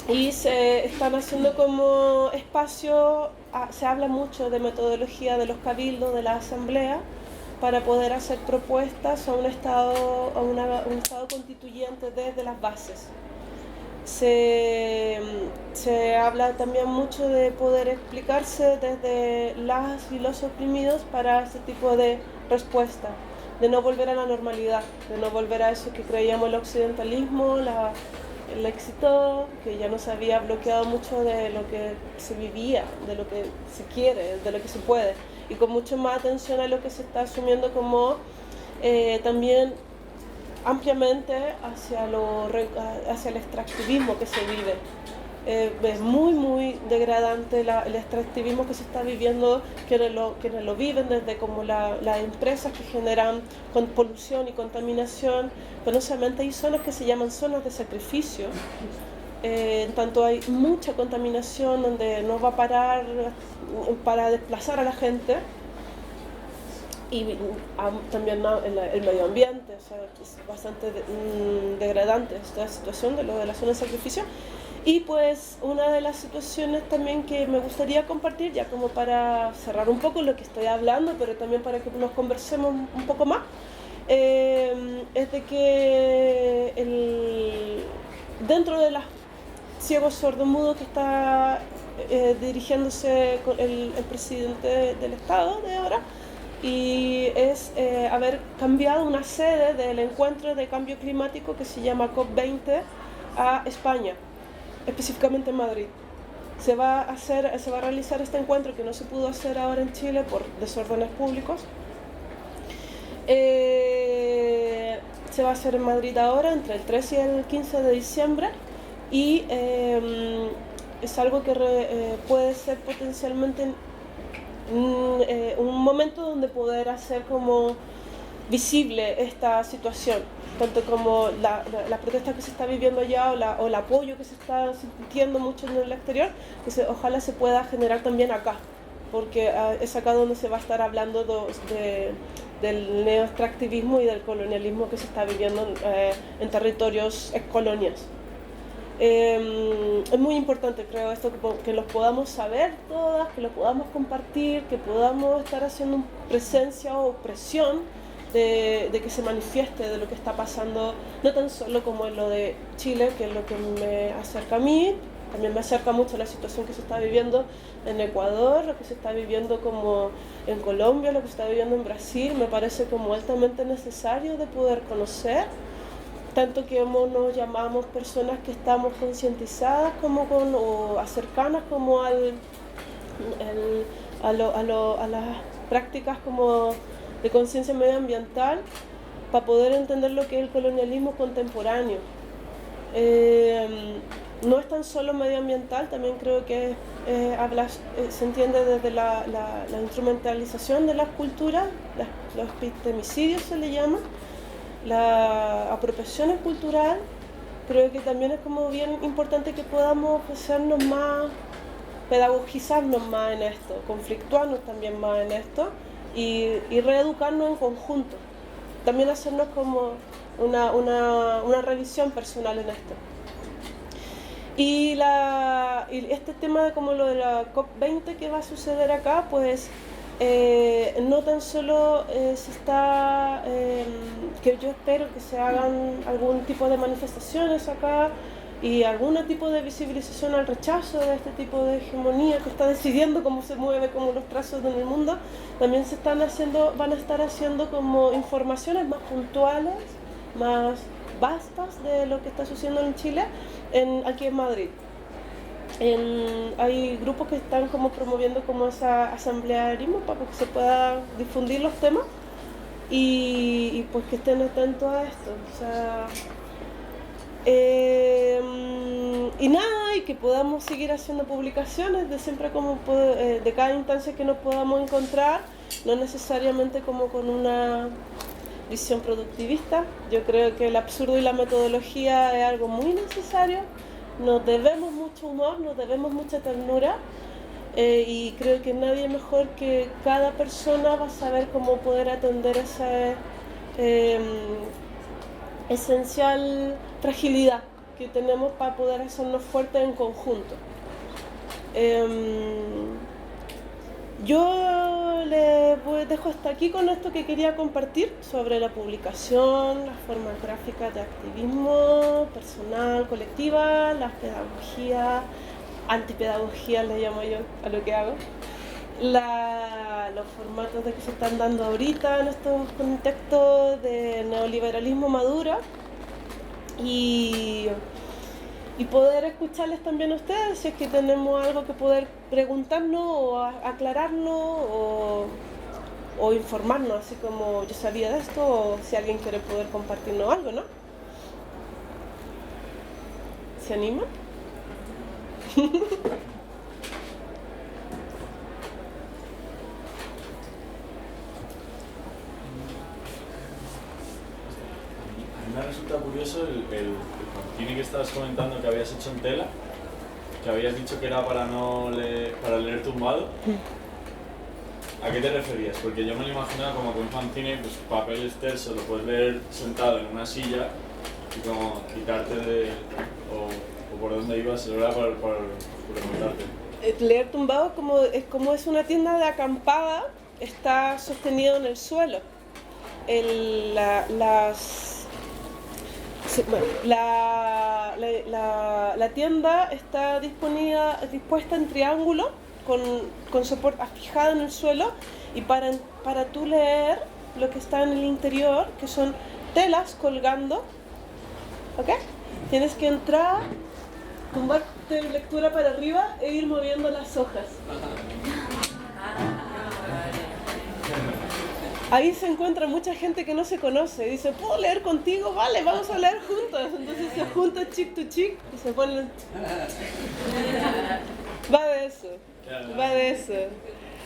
Y se están haciendo como espacio, se habla mucho de metodología de los cabildos, de la asamblea, para poder hacer propuestas a un estado constituyente desde las bases. Se habla también mucho de poder explicarse desde las y los oprimidos para ese tipo de respuesta, de no volver a la normalidad, de no volver a eso que creíamos el occidentalismo, el éxito, que ya nos había bloqueado mucho de lo que se vivía, de lo que se quiere, de lo que se puede, y con mucho más atención a lo que se está asumiendo como también ampliamente hacia el extractivismo que se vive. Es muy degradante el extractivismo que se está viviendo, quienes lo viven desde como las empresas que generan polución y contaminación, pero no solamente hay zonas que se llaman zonas de sacrificio. En tanto hay mucha contaminación donde no va a parar para desplazar a la gente, y también el medio ambiente, o sea, es bastante degradante esta situación de la zona de sacrificio. Y pues una de las situaciones también que me gustaría compartir, ya como para cerrar un poco lo que estoy hablando, pero también para que nos conversemos un poco más, es de que dentro de las ciegos sordomudos que está dirigiéndose con el presidente del Estado de ahora, y es haber cambiado una sede del encuentro de cambio climático que se llama COP20 a España, específicamente en Madrid. Se va a realizar este encuentro que no se pudo hacer ahora en Chile por desórdenes públicos. Se va a hacer en Madrid ahora entre el 3 y el 15 de diciembre, y es algo que puede ser potencialmente un momento donde poder hacer como visible esta situación, tanto como la protesta que se está viviendo allá o el apoyo que se está sintiendo mucho en el exterior, que ojalá se pueda generar también acá, porque es acá donde se va a estar hablando del neoextractivismo y del colonialismo que se está viviendo en territorios excolonias. Es muy importante, creo, esto, que los podamos saber todas, que lo podamos compartir, que podamos estar haciendo presencia o presión de que se manifieste de lo que está pasando, no tan solo como en lo de Chile, que es lo que me acerca a mí, también me acerca mucho la situación que se está viviendo en Ecuador, lo que se está viviendo como en Colombia, lo que se está viviendo en Brasil. Me parece como altamente necesario de poder conocer, tanto que nos llamamos personas que estamos concientizadas como o cercanas como a las prácticas como de conciencia medioambiental, para poder entender lo que es el colonialismo contemporáneo. No es tan solo medioambiental, también creo que se entiende desde la instrumentalización de las culturas, los epistemicidios se le llama, la apropiación cultural. Creo que también es como bien importante que podamos hacernos más, pedagogizarnos más en esto, conflictuarnos también más en esto y reeducarnos en conjunto. También hacernos como una revisión personal en esto. Y este tema como lo de la COP20 que va a suceder acá, pues no tan solo se está, que yo espero que se hagan algún tipo de manifestaciones acá y algún tipo de visibilización al rechazo de este tipo de hegemonía que está decidiendo cómo se mueve, como los trazos en el mundo. También van a estar haciendo como informaciones más puntuales, más vastas de lo que está sucediendo en Chile, aquí en Madrid. Hay grupos que están como promoviendo como esa asamblearismo para que se pueda difundir los temas y pues que estén atentos a esto. O sea, y nada, y que podamos seguir haciendo publicaciones de siempre como de cada instancia que nos podamos encontrar, no necesariamente como con una visión productivista. Yo creo que el absurdo y la metodología es algo muy necesario. Nos debemos mucho humor, nos debemos mucha ternura, y creo que nadie mejor que cada persona va a saber cómo poder atender esa esencial fragilidad que tenemos para poder hacernos fuertes en conjunto. Yo dejo hasta aquí con esto que quería compartir sobre la publicación, las formas gráficas de activismo personal, colectiva, las pedagogías, antipedagogías le llamo yo a lo que hago, los formatos de que se están dando ahorita en estos contextos de neoliberalismo maduro y poder escucharles también a ustedes si es que tenemos algo que poder preguntarnos o aclararnos o informarnos, así como yo sabía de esto, o si alguien quiere poder compartirnos algo, ¿no? ¿Se anima? Me resulta curioso el fanzine que estabas comentando que habías hecho en tela, que habías dicho que era para leer tumbado. ¿A qué te referías? Porque yo me lo imaginaba como que un fanzine, pues papel extenso, lo puedes leer sentado en una silla y como quitarte de... o por dónde ibas, era por preguntarte. Leer tumbado como es una tienda de acampada, está sostenido en el suelo. La tienda está dispuesta en triángulo con soporte fijado en el suelo, y para tú leer lo que está en el interior, que son telas colgando, ¿ok? Tienes que entrar, tumbarte lectura para arriba e ir moviendo las hojas. Ahí se encuentra mucha gente que no se conoce. Dice, ¿puedo leer contigo? Vale, vamos a leer juntos. Entonces se juntan chick to chick y se ponen... Va de eso.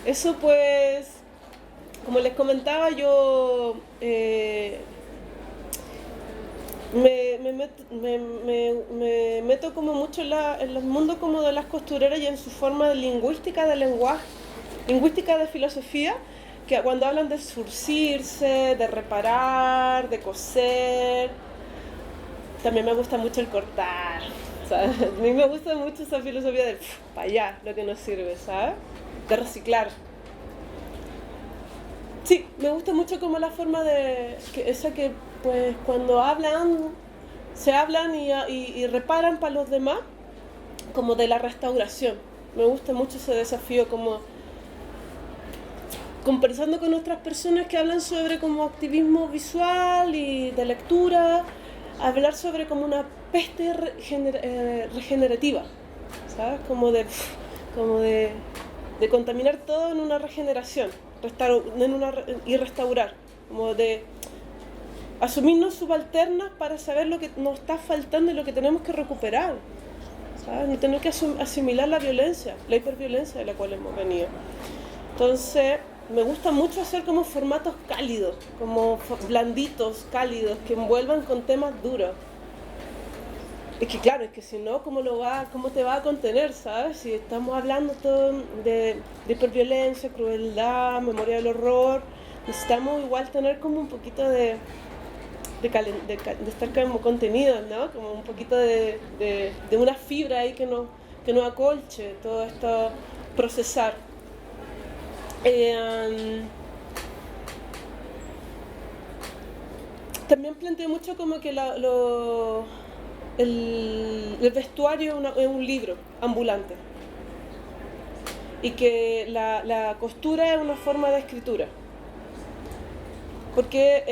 Eso pues, como les comentaba, yo me meto como mucho en el mundo como de las costureras y en su forma de lingüística de lenguaje, lingüística de filosofía, que cuando hablan de surcirse, de reparar, de coser, también me gusta mucho el cortar, ¿sabes? A mí me gusta mucho esa filosofía de para allá, lo que nos sirve, ¿sabes? De reciclar. Sí, me gusta mucho como la forma de que pues cuando se hablan y reparan para los demás, como de la restauración. Me gusta mucho ese desafío, como conversando con otras personas que hablan sobre como activismo visual y de lectura, hablar sobre como una peste regenerativa, ¿sabes? Como de contaminar todo en una regeneración, y restaurar, como de asumirnos subalternas para saber lo que nos está faltando y lo que tenemos que recuperar, ¿sabes? No tener que asimilar la violencia, la hiperviolencia de la cual hemos venido. Entonces, me gusta mucho hacer como formatos cálidos, como blanditos, cálidos, que envuelvan con temas duros. Es que claro, es que si no, ¿cómo te va a contener, sabes? Si estamos hablando todo de hiperviolencia, crueldad, memoria del horror, necesitamos igual tener como un poquito de estar como contenidos, ¿no? Como un poquito de una fibra ahí que no acolche todo esto, procesar. También planteo mucho como que el vestuario es un libro ambulante y que la costura es una forma de escritura, porque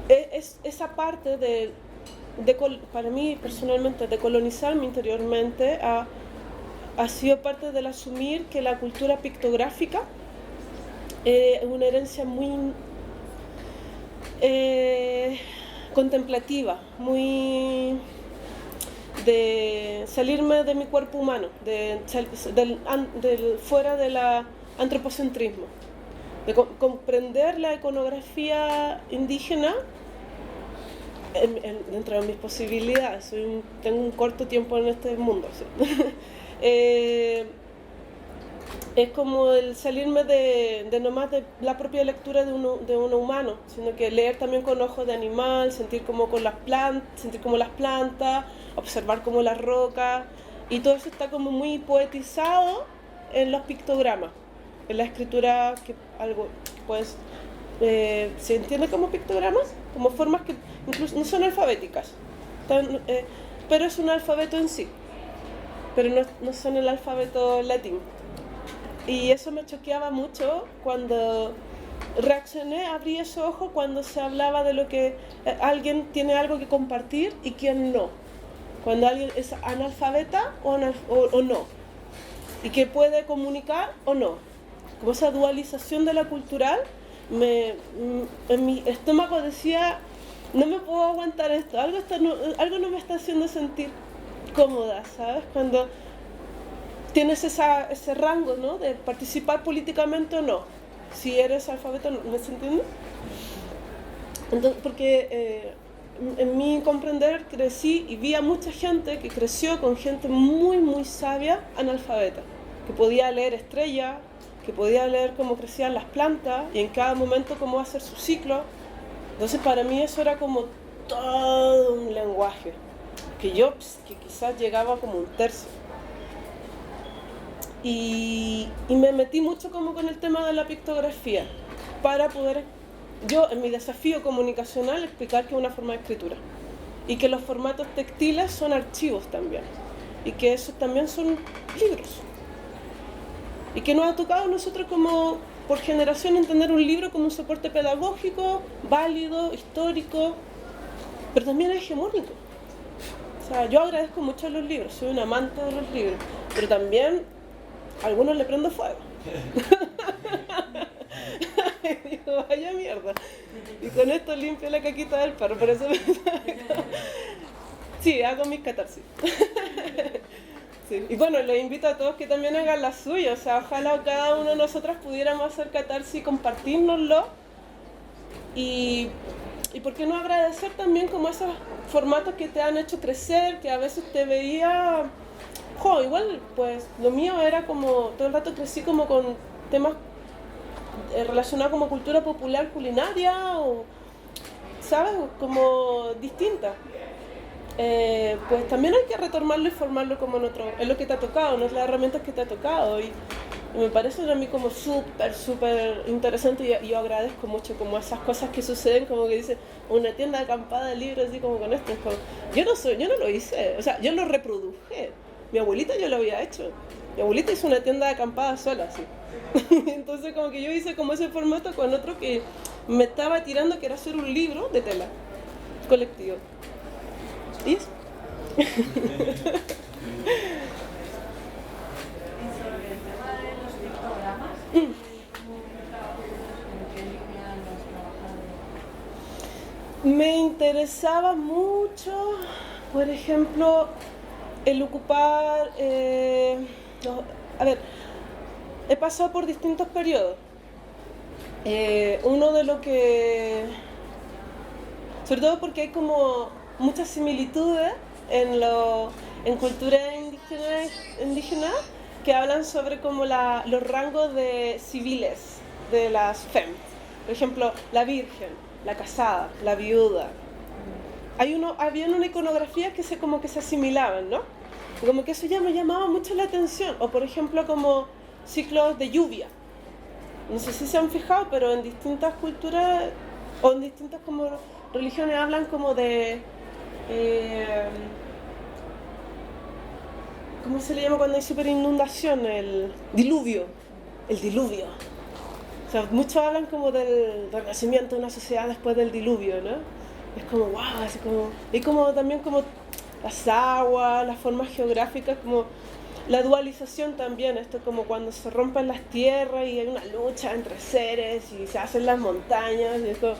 es esa parte para mí personalmente, de colonizarme interiormente ha sido parte del asumir que la cultura pictográfica es una herencia muy contemplativa, muy de salirme de mi cuerpo humano, fuera del antropocentrismo, de comprender la iconografía indígena dentro de mis posibilidades. Tengo un corto tiempo en este mundo, ¿sí? Es como el salirme de nomás de la propia lectura de uno humano, sino que leer también con ojos de animal, sentir como las plantas, observar como las rocas, y todo eso está como muy poetizado en los pictogramas, en la escritura, que algo pues se entiende como pictogramas, como formas que incluso no son alfabéticas, pero es un alfabeto en sí, pero no son el alfabeto latín. Y eso me choqueaba mucho cuando reaccioné, abrí esos ojos cuando se hablaba de lo que alguien tiene algo que compartir y quién no. Cuando alguien es analfabeta o no. Y que puede comunicar o no. Como esa dualización de la cultural, en mi estómago decía, no me puedo aguantar esto, algo no me está haciendo sentir cómoda, ¿sabes? Cuando tienes ese rango, ¿no? De participar políticamente o no. Si eres alfabeto, ¿me entiendes? Entonces, porque en mi comprender crecí y vi a mucha gente que creció con gente muy, muy sabia, analfabeta, que podía leer estrellas, que podía leer cómo crecían las plantas y en cada momento cómo hacer su ciclo. Entonces para mí eso era como todo un lenguaje, que quizás llegaba como un tercio. Y me metí mucho como con el tema de la pictografía para poder, yo en mi desafío comunicacional, explicar que es una forma de escritura y que los formatos textiles son archivos también y que esos también son libros y que nos ha tocado a nosotros como por generación entender un libro como un soporte pedagógico, válido, histórico, pero también hegemónico. O sea, yo agradezco mucho a los libros, soy un amante de los libros, pero también a algunos le prendo fuego. Y digo, vaya mierda. Y con esto limpio la caquita del perro, por eso sí, hago mis catarsis. Sí. Y bueno, les invito a todos que también hagan la suya. O sea, ojalá cada uno de nosotros pudiéramos hacer catarsis y compartirnoslo. Y por qué no agradecer también como esos formatos que te han hecho crecer, que a veces te veía... igual, pues lo mío era como, todo el rato crecí como con temas relacionados como cultura popular culinaria o, ¿sabes? Como distinta. Pues también hay que retomarlo y formarlo como en lo que te ha tocado, ¿no? Las herramientas que te ha tocado. Y me parecen a mí como súper interesante y yo agradezco mucho como esas cosas que suceden, como que dice una tienda de acampada de libros así como con esto. Es como, yo no lo hice, o sea, yo lo reproduje. Mi abuelita yo lo había hecho. Mi abuelita hizo una tienda de acampada sola, así. Entonces como que yo hice como ese formato con otro que me estaba tirando, que era hacer un libro de tela colectivo. ¿Y eso? Y sobre el tema de los pictogramas, ¿cómo trabajas? ¿En qué línea los trabajas? Me interesaba mucho, por ejemplo, el ocupar... a ver, he pasado por distintos periodos. Uno de lo que... Sobre todo porque hay como muchas similitudes en cultura indígena que hablan sobre como los rangos de civiles de las FEM. Por ejemplo, la virgen, la casada, la viuda. Había una iconografía que como que se asimilaban, ¿no? Y como que eso ya me llamaba mucho la atención. O por ejemplo como ciclos de lluvia. No sé si se han fijado, pero en distintas culturas o en distintas como religiones hablan como de... ¿cómo se le llama cuando hay super inundación? El diluvio. El diluvio. O sea, muchos hablan como del renacimiento de una sociedad después del diluvio, ¿no? Es como, wow, así como... Y como también como las aguas, las formas geográficas, como la dualización también, esto como cuando se rompen las tierras y hay una lucha entre seres y se hacen las montañas y esto...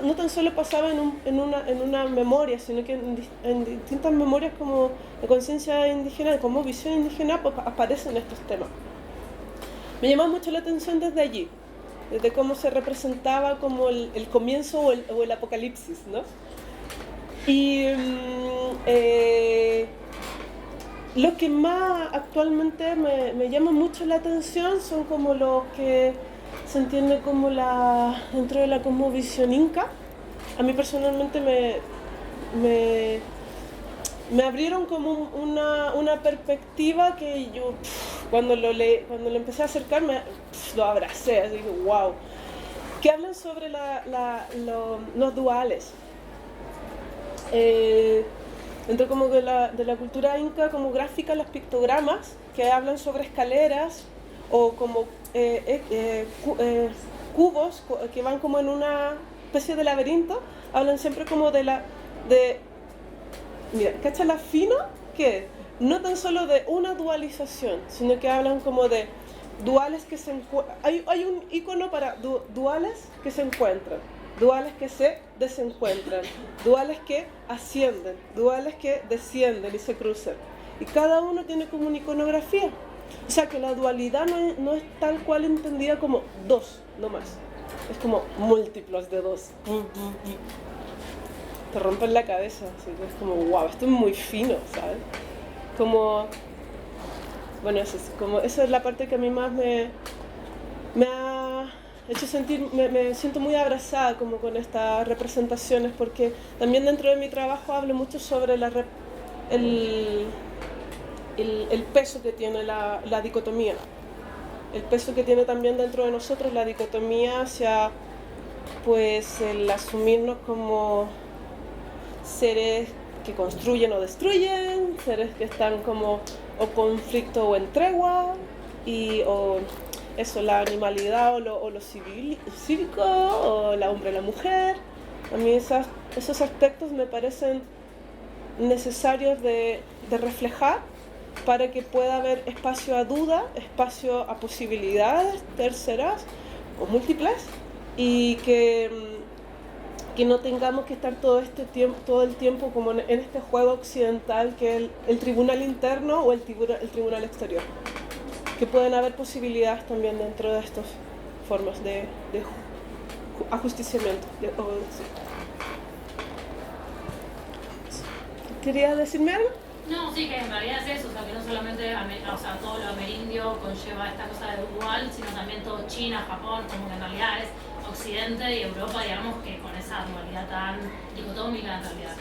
no tan solo pasaba en una memoria, sino que en distintas memorias como de conciencia indígena, como visión indígena, pues aparecen estos temas. Me llamó mucho la atención desde allí, desde cómo se representaba como el comienzo o el apocalipsis, ¿no? Y lo que más actualmente me llama mucho la atención son como los que se entiende como dentro de la cosmovisión inca. A mí personalmente me abrieron como una perspectiva que yo cuando lo empecé a acercar lo abracé, así que wow. Que hablan sobre los duales. Dentro como de la cultura inca como gráfica, los pictogramas que hablan sobre escaleras o como cubos que van como en una especie de laberinto, hablan siempre como mira, ¿cacha la fino? Que no tan solo de una dualización, sino que hablan como de duales que se encuentran. Hay un icono para duales que se encuentran, duales que se desencuentran, duales que ascienden, duales que descienden y se cruzan. Y cada uno tiene como una iconografía. O sea que la dualidad no es tal cual entendida como dos, no más. Es como múltiplos de dos. Te rompen la cabeza, así que es como, wow, esto es muy fino, ¿sabes? Como, bueno, esa es la parte que a mí más me ha hecho sentir, me siento muy abrazada como con estas representaciones, porque también dentro de mi trabajo hablo mucho sobre el peso que tiene la dicotomía, el peso que tiene también dentro de nosotros la dicotomía hacia pues el asumirnos como seres que construyen o destruyen, seres que están como o conflicto o en tregua, o eso, la animalidad o lo cívico, o el hombre y la mujer. A mí esos aspectos me parecen necesarios de reflejar para que pueda haber espacio a duda, espacio a posibilidades terceras o múltiples, y que no tengamos que estar todo el tiempo como en este juego occidental que es el tribunal interno o el tribunal exterior. Que pueden haber posibilidades también dentro de estas formas de ajusticiamiento. ¿Querías decirme algo? No, sí, que en realidad es eso, o sea, que no solamente todo lo amerindio conlleva esta cosa de dual, sino también todo China, Japón, como que en realidad es Occidente y Europa, digamos, que con esa dualidad tan dicotómica en realidad.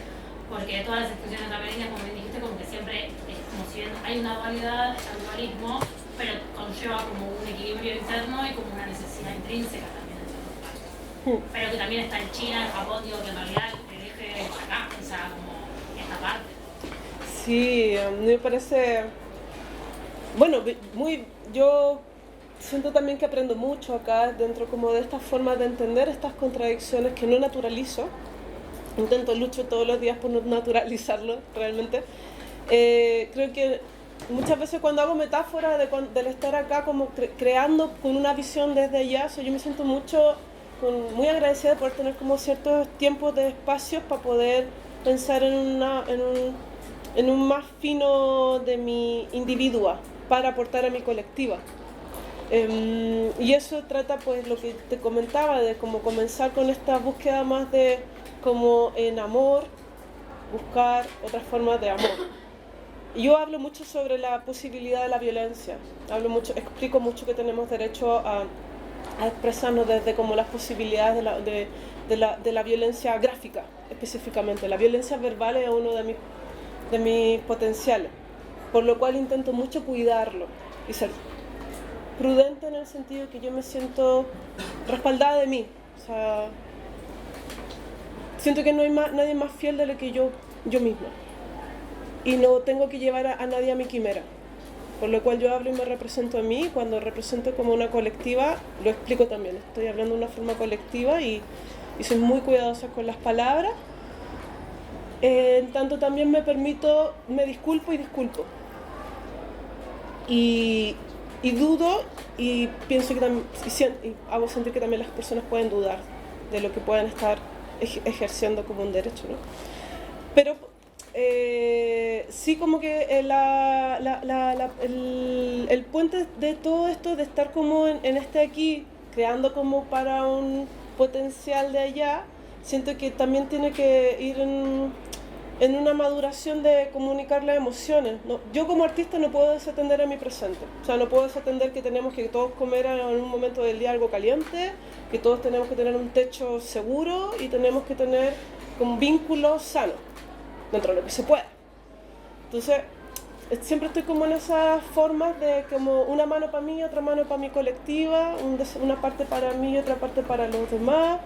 Porque todas las expresiones amerindias, como bien dijiste, como que siempre es como si bien hay una dualidad, el dualismo, pero conlleva como un equilibrio interno y como una necesidad intrínseca también en ciertas partes. Pero que también está en China, en Japón, digo que en realidad el eje es acá, o sea, como esta parte. Sí, me parece, bueno, yo siento también que aprendo mucho acá dentro como de estas formas de entender estas contradicciones que no naturalizo. Lucho todos los días por no naturalizarlo realmente. Creo que muchas veces cuando hago metáfora del estar acá como creando con una visión desde allá, yo me siento muy agradecida de poder tener como ciertos tiempos de espacios para poder pensar en un más fino de mi individua para aportar a mi colectiva. Y eso trata pues lo que te comentaba de como comenzar con esta búsqueda más de como en amor, buscar otras formas de amor. Yo hablo mucho sobre la posibilidad de la violencia, explico mucho que tenemos derecho a expresarnos desde como las posibilidades de la violencia gráfica específicamente. La violencia verbal es uno de mis potenciales, por lo cual intento mucho cuidarlo y ser prudente en el sentido de que yo me siento respaldada de mí. O sea, siento que no hay nadie más fiel de lo que yo misma. Y no tengo que llevar a nadie a mi quimera. Por lo cual yo hablo y me represento a mí. Cuando represento como una colectiva, lo explico también. Estoy hablando de una forma colectiva y soy muy cuidadosa con las palabras. En tanto también me disculpo y disculpo. Y dudo y pienso que también, y hago sentir que también las personas pueden dudar de lo que puedan estar ejerciendo como un derecho, ¿no? Pero sí como que el puente de todo esto, de estar como en este aquí, creando como para un potencial de allá, siento que también tiene que ir en una maduración de comunicar las emociones, ¿no? Yo como artista no puedo desatender a mi presente, o sea, no puedo desatender que tenemos que todos comer en un momento del día algo caliente, que todos tenemos que tener un techo seguro y tenemos que tener un vínculo sano, dentro de lo que se pueda. Entonces, siempre estoy como en esas formas de como una mano para mí, otra mano para mi colectiva, una parte para mí y otra parte para los demás,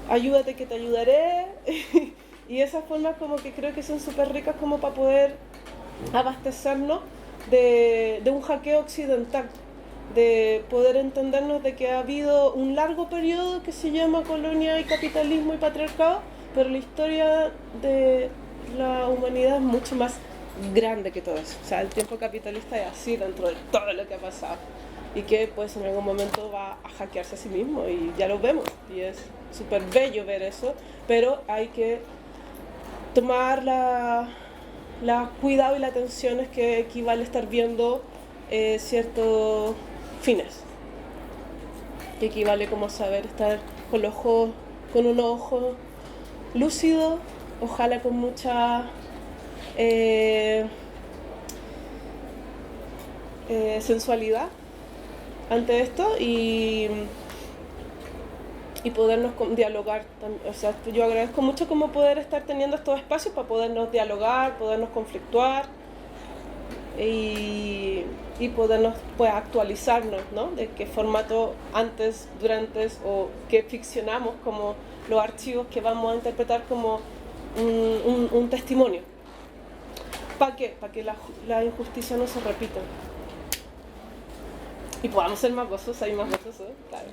ayúdate que te ayudaré. Y esas formas como que creo que son súper ricas como para poder abastecernos de un hackeo occidental, de poder entendernos de que ha habido un largo periodo que se llama colonia y capitalismo y patriarcado, pero la historia de la humanidad es mucho más grande que todo eso. O sea, el tiempo capitalista es así dentro de todo lo que ha pasado y que pues en algún momento va a hackearse a sí mismo y ya lo vemos y es súper bello ver eso, pero hay que tomar la cuidado y la atención es que equivale a estar viendo ciertos fines, que equivale como a saber estar con un ojo lúcido, ojalá con mucha sensualidad ante esto y podernos dialogar. O sea, yo agradezco mucho como poder estar teniendo estos espacios para podernos dialogar, podernos conflictuar y podernos pues actualizarnos, ¿no? De qué formato antes, durante o qué ficcionamos como los archivos que vamos a interpretar como un testimonio. ¿Para qué? Para que la injusticia no se repita. Y podamos ser más gozosos y más gozosos, claro.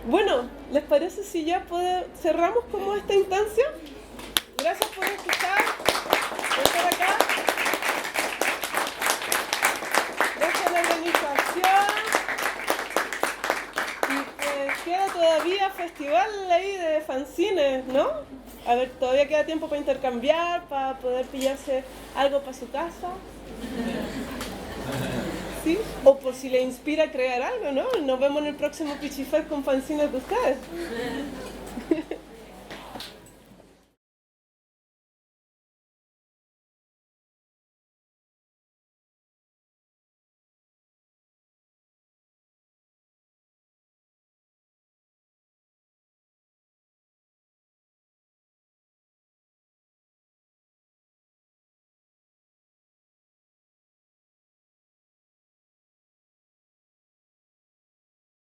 Bueno, ¿les parece si ya cerramos como esta instancia? Gracias por escuchar, por estar acá. Gracias a la organización. Y pues queda todavía festival ahí de fanzines, ¿no? A ver, todavía queda tiempo para intercambiar, para poder pillarse algo para su casa. ¿Sí? O por si le inspira a crear algo, ¿no? Nos vemos en el próximo Pichifest con fanzines de ustedes.